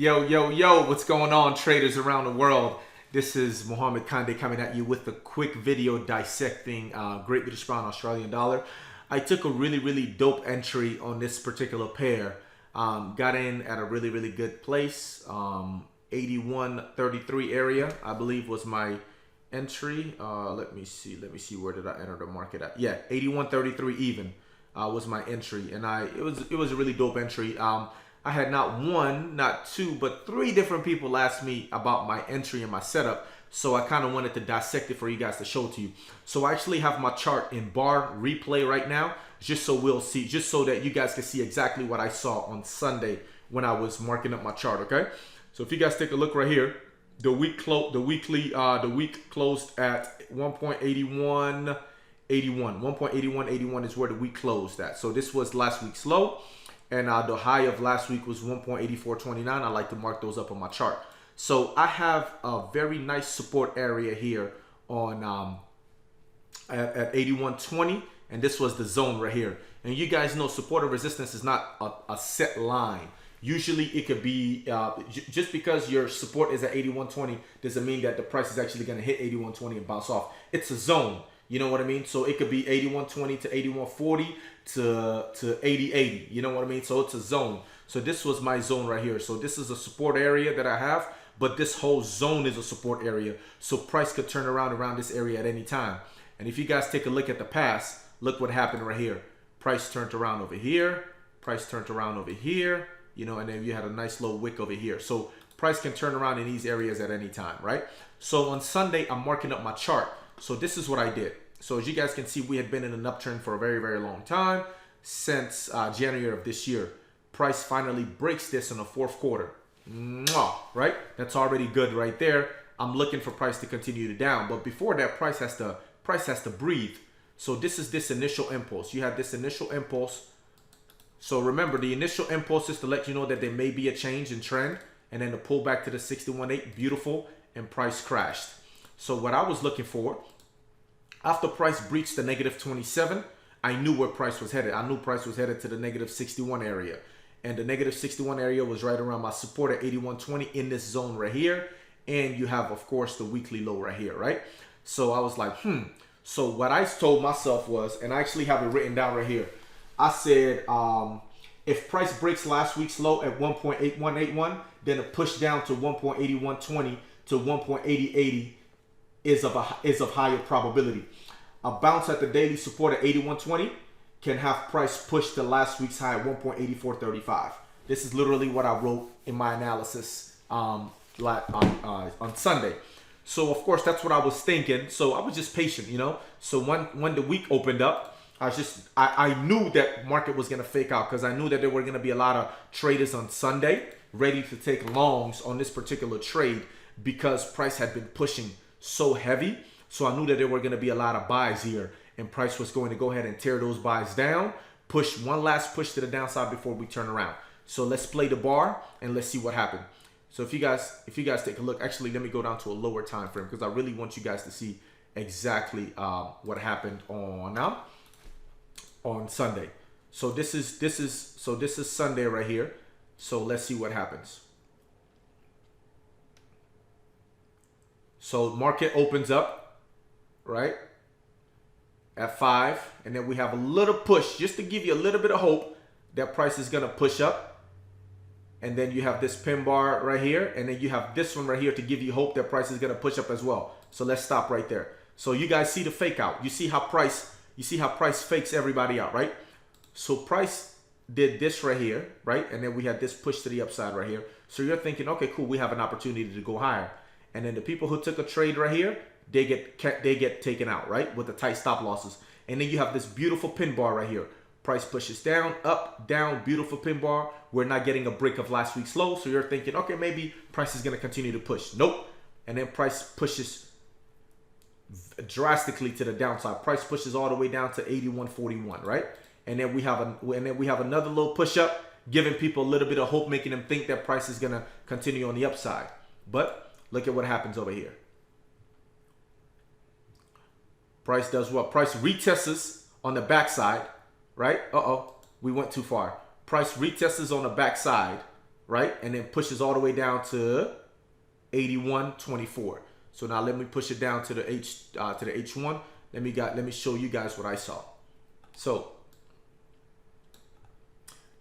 Yo, what's going on, traders around the world? This is Mohammed Kande coming at you with a quick video dissecting Great British Pound Australian dollar. I took a really dope entry on this particular pair. Got in at a really good place. 81.33 area, I believe, was my entry. Let me see where did I enter the market at? Yeah, 81.33 even was my entry, and it was a really dope entry. I had not one, not two, but three different people ask me about my entry and my setup. So I kind of wanted to dissect it for you guys to show to you. So I actually have my chart in bar replay right now, just so we'll see, just so that you guys can see exactly what I saw on Sunday when I was marking up my chart. Okay. So if you guys take a look right here, the week closed at 1.8181. 1.8181 is where the week closed at. So this was last week's low. And the high of last week was 1.8429. I like to mark those up on my chart. So I have a very nice support area here on at 81.20, and this was the zone right here. And you guys know support and resistance is not a set line. Usually it could be just because your support is at 81.20 doesn't mean that the price is actually going to hit 81.20 and bounce off. It's a zone. You know what I mean? So it could be 81.20 to 81.40 to 80.80. You know what I mean? So it's a zone. So this was my zone right here. So this is a support area that I have, but this whole zone is a support area. So price could turn around this area at any time. And if you guys take a look at the past, look what happened right here. Price turned around over here. Price turned around over here. You know, and then you had a nice low wick over here. So price can turn around in these areas at any time, right? So on Sunday, I'm marking up my chart. So this is what I did. So as you guys can see, we had been in an uptrend for a very long time since January of this year. Price finally breaks this in the fourth quarter. Right? That's already good right there. I'm looking for price to continue to down. But before that, price has to breathe. So this is this initial impulse. You have this initial impulse. So remember, the initial impulse is to let you know that there may be a change in trend. And then the pullback to the 61.8, beautiful, and price crashed. So what I was looking for, after price breached the negative 27, I knew where price was headed. I knew price was headed to the negative 61 area. And the negative 61 area was right around my support at 81.20 in this zone right here. And you have, of course, the weekly low right here, right? So I was like, So what I told myself was, and I actually have it written down right here. I said, if price breaks last week's low at 1.8181, then a push down to 1.8120 to 1.8080 is of higher probability. A bounce at the daily support at 81.20 can have price push to last week's high at 1.8435. This is literally what I wrote in my analysis on Sunday. So of course that's what I was thinking. So I was just patient, you know. So when the week opened up, I knew that market was gonna fake out because I knew that there were gonna be a lot of traders on Sunday ready to take longs on this particular trade because price had been pushing so heavy. So I knew that there were going to be a lot of buys here, and price was going to go ahead and tear those buys down, push one last push to the downside before we turn around. So let's play the bar and let's see what happened. So if you guys take a look, actually let me go down to a lower time frame because I really want you guys to see exactly what happened on Sunday. So this is Sunday right here. So let's see what happens. So market opens up, right, at 5. And then we have a little push just to give you a little bit of hope that price is going to push up. And then you have this pin bar right here. And then you have this one right here to give you hope that price is going to push up as well. So let's stop right there. So you guys see the fake out. You see how price fakes everybody out, right? So price did this right here, right? And then we had this push to the upside right here. So you're thinking, okay, cool, we have an opportunity to go higher. And then the people who took a trade right here, they get taken out, right, with the tight stop losses. And then you have this beautiful pin bar right here. Price pushes down, up, down, beautiful pin bar. We're not getting a break of last week's low. So you're thinking, okay, maybe price is going to continue to push. Nope. And then price pushes drastically to the downside. Price pushes all the way down to 81.41, right? And then we have another little push up, giving people a little bit of hope, making them think that price is going to continue on the upside. But look at what happens over here. Price does what? Price retests on the backside, right? We went too far. Price retests on the backside, right? And then pushes all the way down to 81.24. So now let me push it down to the H1. Let me show you guys what I saw. So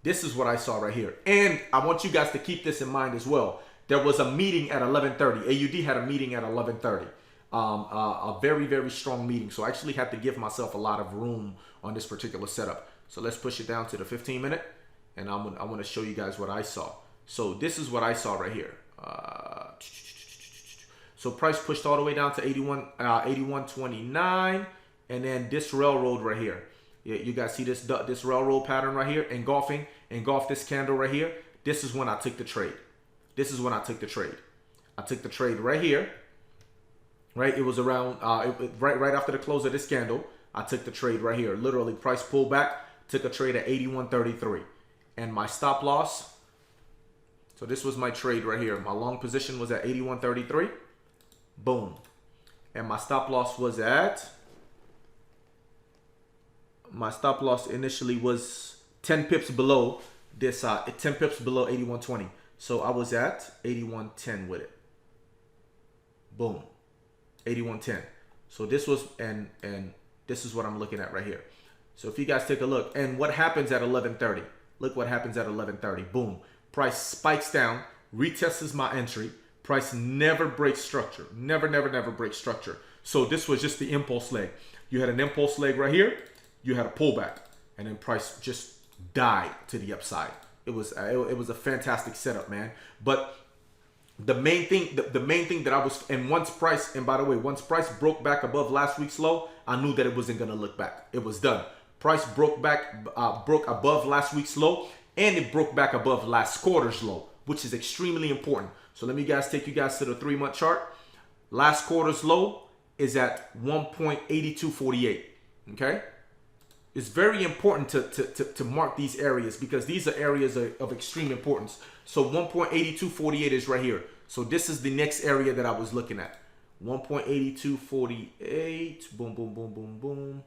this is what I saw right here. And I want you guys to keep this in mind as well. There was a meeting at 11:30. AUD had a meeting at 11:30. A very, very strong meeting. So I actually had to give myself a lot of room on this particular setup. So let's push it down to the 15-minute. And I want to show you guys what I saw. So this is what I saw right here. So price pushed all the way down to 81.29. And then this railroad right here. Yeah, you guys see this railroad pattern right here, engulfing this candle right here. This is when I took the trade. This is when I took the trade. I took the trade right here. Right, it was around right after the close of this candle. I took the trade right here. Literally, price pulled back, took a trade at 81.33, and my stop loss. So this was my trade right here. My long position was at 81.33. Boom, and my stop loss was at. My stop loss initially was 10 pips below this, 10 pips below 81.20. So I was at 81.10 with it. Boom, 81.10. So this was, and this is what I'm looking at right here. So if you guys take a look, and what happens at 11:30? Look what happens at 11:30. Boom, price spikes down, retests my entry. Price never breaks structure. Never breaks structure. So this was just the impulse leg. You had an impulse leg right here. You had a pullback, and then price just died to the upside. It was a fantastic setup, man. But the main thing that I was, and by the way, once price broke back above last week's low, I knew that it wasn't gonna look back. It was done. Price broke above last week's low, and it broke back above last quarter's low, which is extremely important. So let me take you guys to the 3-month chart. Last quarter's low is at 1.8248. Okay. It's very important to mark these areas because these are areas of extreme importance. So 1.8248 is right here. So this is the next area that I was looking at. 1.8248. Boom, boom, boom, boom, boom.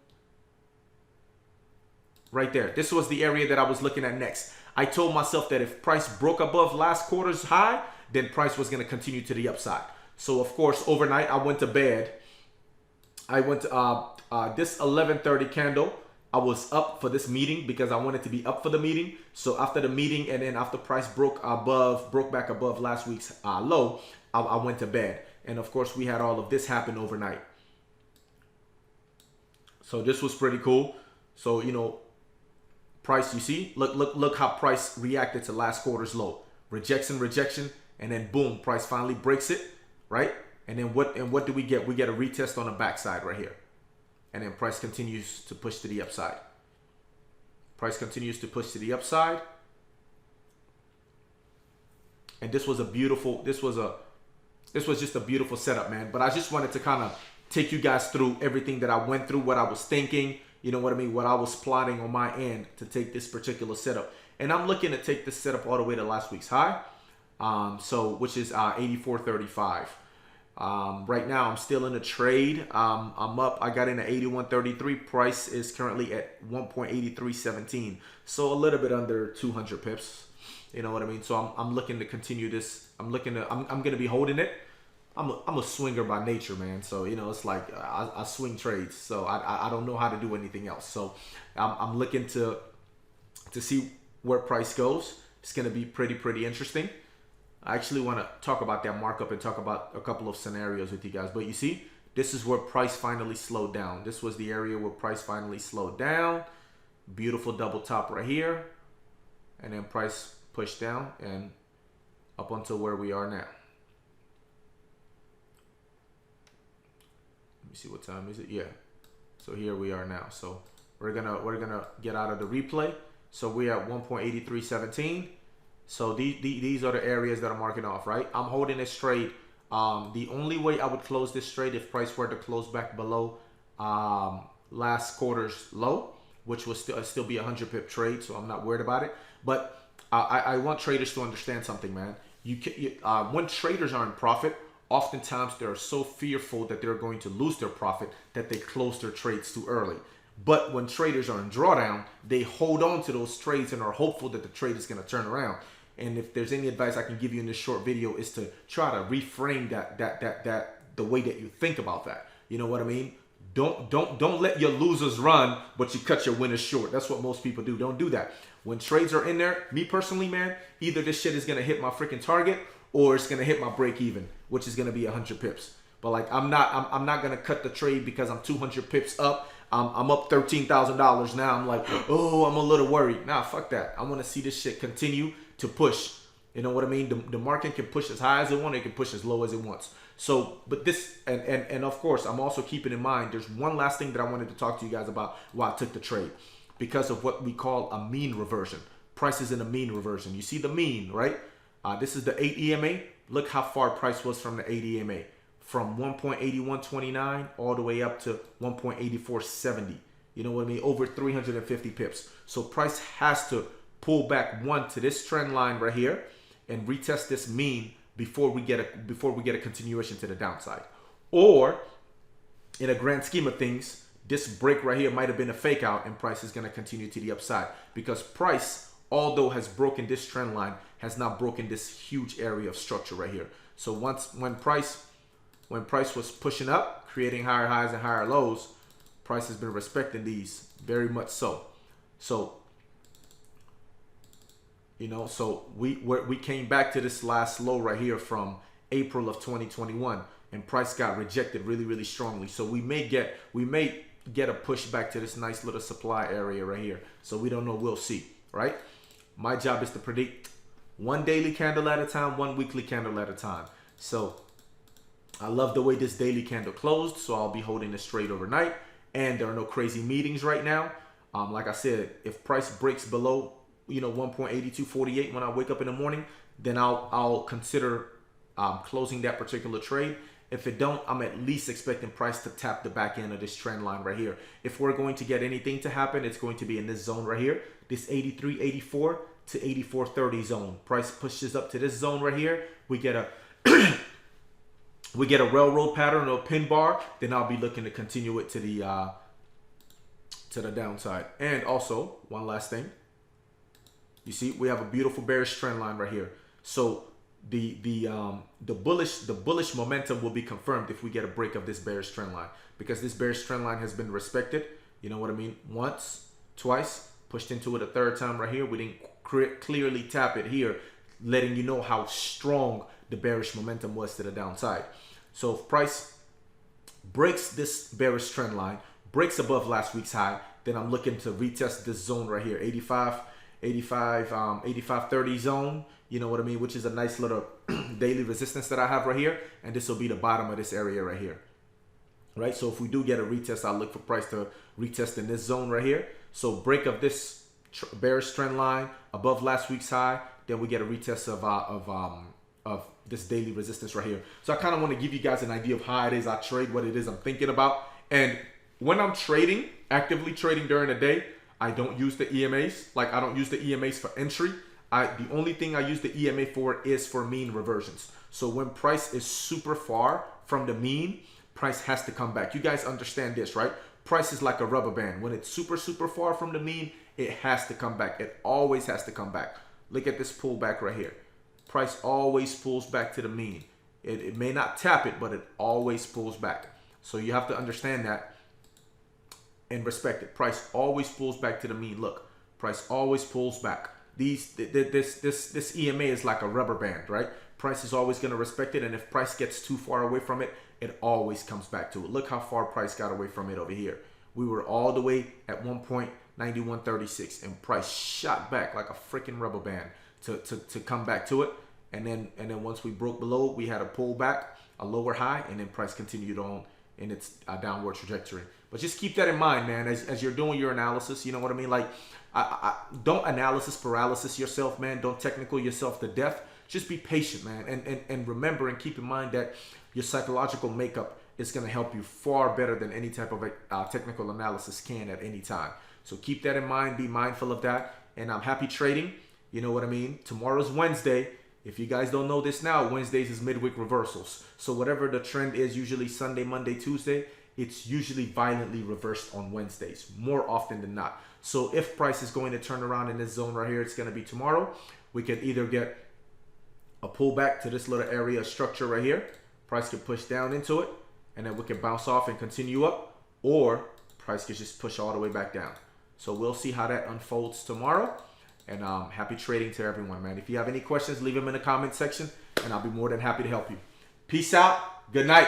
Right there. This was the area that I was looking at next. I told myself that if price broke above last quarter's high, then price was going to continue to the upside. So of course, overnight I went to bed. I went to this 11:30 candle. I was up for this meeting because I wanted to be up for the meeting. So after the meeting, and then after price broke back above last week's low, I went to bed. And of course, we had all of this happen overnight. So this was pretty cool. So, you know, price, you see, look how price reacted to last quarter's low. Rejection, and then boom, price finally breaks it, right? And then what do we get? We get a retest on the backside right here. And then price continues to push to the upside. Price continues to push to the upside. And this was just a beautiful setup, man. But I just wanted to kind of take you guys through everything that I went through, what I was thinking, you know what I mean, what I was plotting on my end to take this particular setup. And I'm looking to take this setup all the way to last week's high. Which is 84.35. Right now I'm still in a trade. I'm up. I got in at 81.33. Price is currently at 1.8317. So a little bit under 200 pips. You know what I mean? So I'm looking to continue this. I'm going to be holding it. I'm a swinger by nature, man. So, you know, it's like I swing trades. So I don't know how to do anything else. So I'm looking to see where price goes. It's going to be pretty interesting. I actually want to talk about that markup and talk about a couple of scenarios with you guys. But you see, this is where price finally slowed down. This was the area where price finally slowed down. Beautiful double top right here. And then price pushed down and up until where we are now. Let me see, what time is it? Yeah. So here we are now. So we're gonna get out of the replay. So we're at 1.8317. So these are the areas that I'm marking off, right? I'm holding this trade. The only way I would close this trade if price were to close back below last quarter's low, which will still be a 100 pip trade, so I'm not worried about it. But I want traders to understand something, man. When traders are in profit, oftentimes they're so fearful that they're going to lose their profit that they close their trades too early. But when traders are in drawdown, they hold on to those trades and are hopeful that the trade is going to turn around. And if there's any advice I can give you in this short video, is to try to reframe that the way that you think about that. You know what I mean? Don't let your losers run, but you cut your winners short. That's what most people do. Don't do that. When trades are in there, me personally, man, either this shit is gonna hit my freaking target or it's gonna hit my break even, which is gonna be 100 pips. But like I'm not gonna cut the trade because I'm 200 pips up. I'm up $13,000 now. I'm like, oh, I'm a little worried. Nah, fuck that. I want to see this shit continue to push. You know what I mean? The market can push as high as it wants. It can push as low as it wants. So, but this, and of course, I'm also keeping in mind, there's one last thing that I wanted to talk to you guys about why I took the trade. Because of what we call a mean reversion. Price is in a mean reversion. You see the mean, right? This is the 8 EMA. Look how far price was from the 8 EMA. From 1.8129 all the way up to 1.8470. You know what I mean? Over 350 pips. So price has to pull back one to this trend line right here and retest this mean before we get a continuation to the downside. Or in a grand scheme of things, this break right here might have been a fake out and price is going to continue to the upside, because price, although has broken this trend line, has not broken this huge area of structure right here. So when price was pushing up, creating higher highs and higher lows, price has been respecting these very much so. So, you know, so we came back to this last low right here from April of 2021, and price got rejected really, really strongly. So we may get a push back to this nice little supply area right here. So we don't know, we'll see, right? My job is to predict one daily candle at a time, one weekly candle at a time. So I love the way this daily candle closed, so I'll be holding this trade overnight, and there are no crazy meetings right now. Like I said, if price breaks below, you know, 1.8248 when I wake up in the morning, then I'll consider closing that particular trade. If it don't, I'm at least expecting price to tap the back end of this trend line right here. If we're going to get anything to happen, it's going to be in this zone right here, this 83.84 to 84.30 zone. Price pushes up to this zone right here. We get a railroad pattern or a pin bar, then I'll be looking to continue it to the downside. And also, one last thing. You see, we have a beautiful bearish trend line right here. So the bullish momentum will be confirmed if we get a break of this bearish trend line, because this bearish trend line has been respected. You know what I mean? Once, twice, pushed into it a third time right here. We didn't clearly tap it here, letting you know how strong the bearish momentum was to the downside. So if price breaks this bearish trend line, breaks above last week's high, then I'm looking to retest this zone right here, 85.30 zone, you know what I mean, which is a nice little daily resistance that I have right here, and this will be the bottom of this area right here, right? So if we do get a retest, I'll look for price to retest in this zone right here. So break of this bearish trend line above last week's high, then we get a retest of this daily resistance right here. So I kind of want to give you guys an idea of how it is I trade, what it is I'm thinking about. And when I'm trading, actively trading during the day, I don't use the EMAs. Like, I don't use the EMAs for entry. The only thing I use the EMA for is for mean reversions. So when price is super far from the mean, price has to come back. You guys understand this, right? Price is like a rubber band. When it's super, super far from the mean, it has to come back. It always has to come back. Look at this pullback right here. Price always pulls back to the mean. It may not tap it, but it always pulls back. So you have to understand that and respect it. Price always pulls back to the mean. Look, price always pulls back. This EMA is like a rubber band, right? Price is always going to respect it, and if price gets too far away from it, it always comes back to it. Look how far price got away from it over here. We were all the way at 1.9136, and price shot back like a freaking rubber band to come back to it. And then once we broke below, we had a pullback, a lower high, and then price continued on in its downward trajectory. But just keep that in mind, man, as you're doing your analysis. You know what I mean? Like, don't analysis paralysis yourself, man. Don't technical yourself to death. Just be patient, man. And remember and keep in mind that your psychological makeup is going to help you far better than any type of technical analysis can at any time. So keep that in mind. Be mindful of that. And I'm happy trading. You know what I mean? Tomorrow's Wednesday. If you guys don't know this now, Wednesdays is midweek reversals. So whatever the trend is, usually Sunday, Monday, Tuesday, it's usually violently reversed on Wednesdays, more often than not. So if price is going to turn around in this zone right here, it's going to be tomorrow. We can either get a pullback to this little area of structure right here. Price can push down into it, and then we can bounce off and continue up, or price can just push all the way back down. So we'll see how that unfolds tomorrow. And happy trading to everyone, man. If you have any questions, leave them in the comment section, and I'll be more than happy to help you. Peace out. Good night.